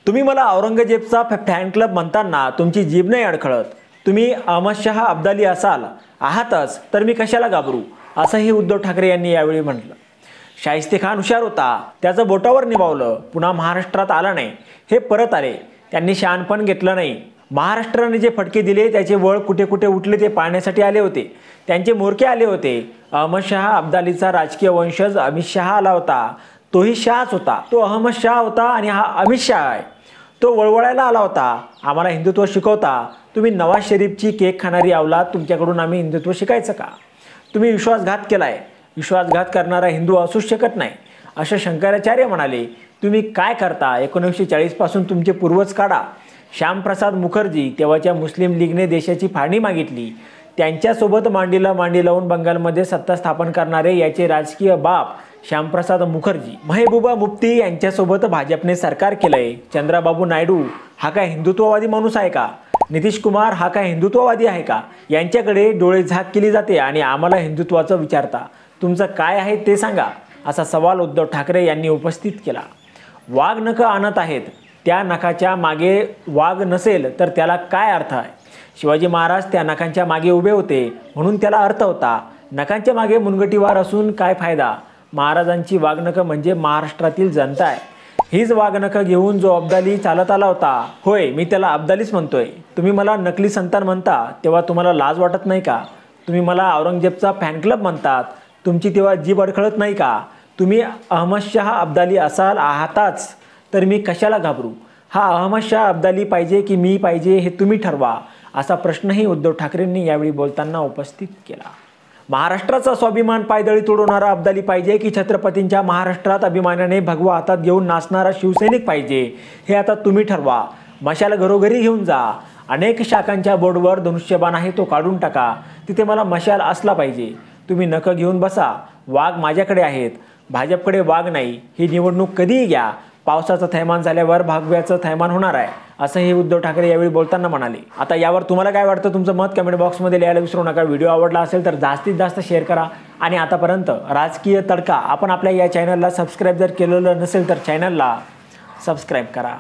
तुम्ही मला औरंगजेबचा fan club म्हणताना तुमची जीभ नाही अडखळत। तुम्ही अहमद शाह अब्दाली असाल आहातच तर मी कशाला घाबरू, असंही उद्धव ठाकरे यांनी यावेळी म्हटलं। शाहिस्तेखान हुशार होता, त्याचं बोटावर निभावलं, पुन्हा महाराष्ट्रात आला नाही, हे परत आले, त्यांनी शहाणपण घेतलं नाही। महाराष्ट्राने जे फटके दिले त्याचे वळ कुठे कुठे उठले ते पाहण्यासाठी आले होते, त्यांचे मोरके आले होते। अहमद शाह अब्दालीचा राजकीय वंशज अमित शाह आला होता, तोही शाहच होता, तो अहमद शाह होता आणि हा अमित शाह आहे। तो वळवळायला आला होता, आम्हाला हिंदुत्व शिकवता। तुम्ही नवाज शरीफची केक खाणारी अवलाद, तुमच्याकडून आम्ही हिंदुत्व शिकायचं का? तुम्ही विश्वासघात केलाय, विश्वासघात करणारा हिंदू असूच शकत नाही, असं शंकराचार्य म्हणाले। तुम्ही काय करता? 1940 पासून तुमचे पूर्वज काढा। श्यामप्रसाद मुखर्जी, तेव्हाच्या मुस्लिम लीगने देशाची फाळणी मागितली, त्यांच्यासोबत मांडीला मांडी लावून बंगालमध्ये सत्ता स्थापन करणारे याचे राजकीय बाप श्यामप्रसाद मुखर्जी। महबूबा मुफ्ती यांच्यासोबत भाजपने सरकार केलंय। चंद्राबाबू नायडू हा काय हिंदुत्ववादी माणूस आहे का? नितीश कुमार हा काय हिंदुत्ववादी आहे का? यांच्याकडे डोळे झाक केली जाते आणि आम्हाला हिंदुत्वाचं विचारता। तुमचं काय आहे ते सांगा, असा सवाल उद्धव ठाकरे यांनी उपस्थित केला। वाघ नखं आणत आहेत, त्या नखाच्या मागे वाघ नसेल तर त्याला काय अर्थ आहे? शिवाजी महाराज त्या नखांच्या मागे उभे होते म्हणून त्याला अर्थ होता। नखांच्या मागे मुनगटीवार असून काय फायदा? महाराजांची वाघनखं म्हणजे महाराष्ट्रातील जनता आहे। हीच वाघनखं घेऊन जो अब्दाली चालत आला होता, होय मी त्याला अब्दालीच म्हणतोय। तुम्ही मला नकली संतान म्हणता तेव्हा तुम्हाला लाज वाटत नाही का? तुम्ही मला औरंगजेबचा फॅन क्लब म्हणतात, तुमची तेव्हा जीभ अडखळत नाही का? तुम्ही अहमद शाह अब्दाली असाल आहातच तर मी कशाला घाबरू? हा अहमद शाह अब्दाली पाहिजे की मी पाहिजे हे तुम्ही ठरवा, असा प्रश्नही उद्धव ठाकरेंनी यावेळी बोलताना उपस्थित केला। महाराष्ट्राचा स्वाभिमान पायदळी तोडवणारा अब्दाली पाहिजे की छत्रपतींच्या महाराष्ट्रात अभिमानाने भगवा हातात घेऊन नाचणारा शिवसैनिक पाहिजे, हे आता तुम्ही ठरवा। मशाल घरोघरी घेऊन जा, अनेक शाखांच्या बोर्डवर धनुष्यबाण आहे तो काढून टाका, तिथे मला मशाल असला पाहिजे। तुम्ही नखं घेऊन बसा, वाघ माझ्याकडे आहेत, भाजपकडे वाघ नाही। ही निवडणूक कधीही घ्या, पावसाचं थैमान झाल्यावर भगव्याचं थैमान होणार आहे, असंही उद्धव ठाकरे यावेळी बोलताना म्हणाले। आता यावर तुम्हाला काय वाटतं? तुमचं मत कमेंट बॉक्समध्ये लिहायला विसरू नका। व्हिडिओ आवडला असेल तर जास्तीत जास्त शेअर करा आणि आतापर्यंत राजकीय तडका आपण आपल्या या चॅनलला सबस्क्राईब जर केलेलं नसेल तर चॅनलला सबस्क्राईब करा।